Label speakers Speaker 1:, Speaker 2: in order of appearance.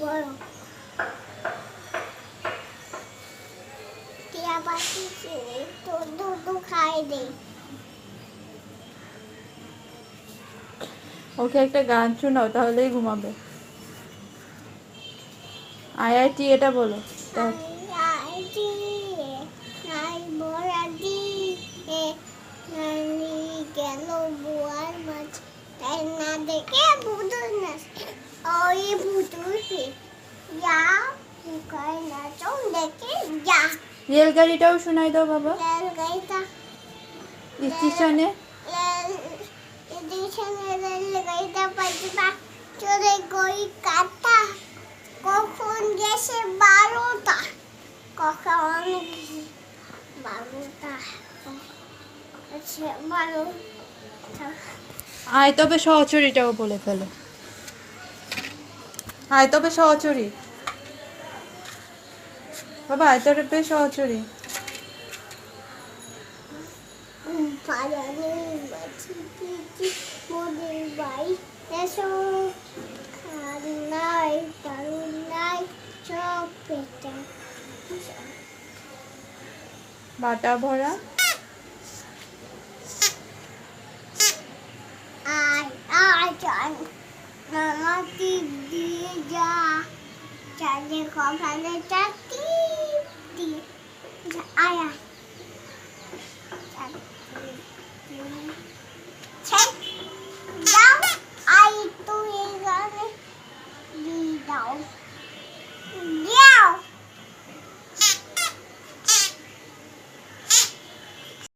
Speaker 1: বড় টিয়া পাখি তো দুধ খাই দেই।
Speaker 2: ওকে একটা গান শোনাও, তাহলেই ঘুমাবে। আইআইটি এটা বলো।
Speaker 1: আইআইটি নাই বড়া দি এ নানি গেল বুয়ার মাছ তাই না দেখে বুদুর নাচ ওই বুদুর যা মুখায় নাচও দেখে যা।
Speaker 2: রেলগাড়িটাও শোনাই দাও বাবা।
Speaker 1: রেলগাড়িটা
Speaker 2: স্টেশনে
Speaker 1: রেলগাড়িটা পাইবা চলে গই কাটা কখন গেছে 12টা কখন 12টা আচ্ছা 12টা।
Speaker 2: আয় তবে সহচরীটাও বলে ফেলো। আয় তবে সহচরী বাবা, আয় তবে সহচরী।
Speaker 1: পালানে বাছি পিছি মোদের বাই এসো খানাই পারুলাই সব পেটা
Speaker 2: বাটা ভরা
Speaker 1: আয় আয় চান নামাতি দিয়ে যা চাঁদে কপালে চাটি আয় আয়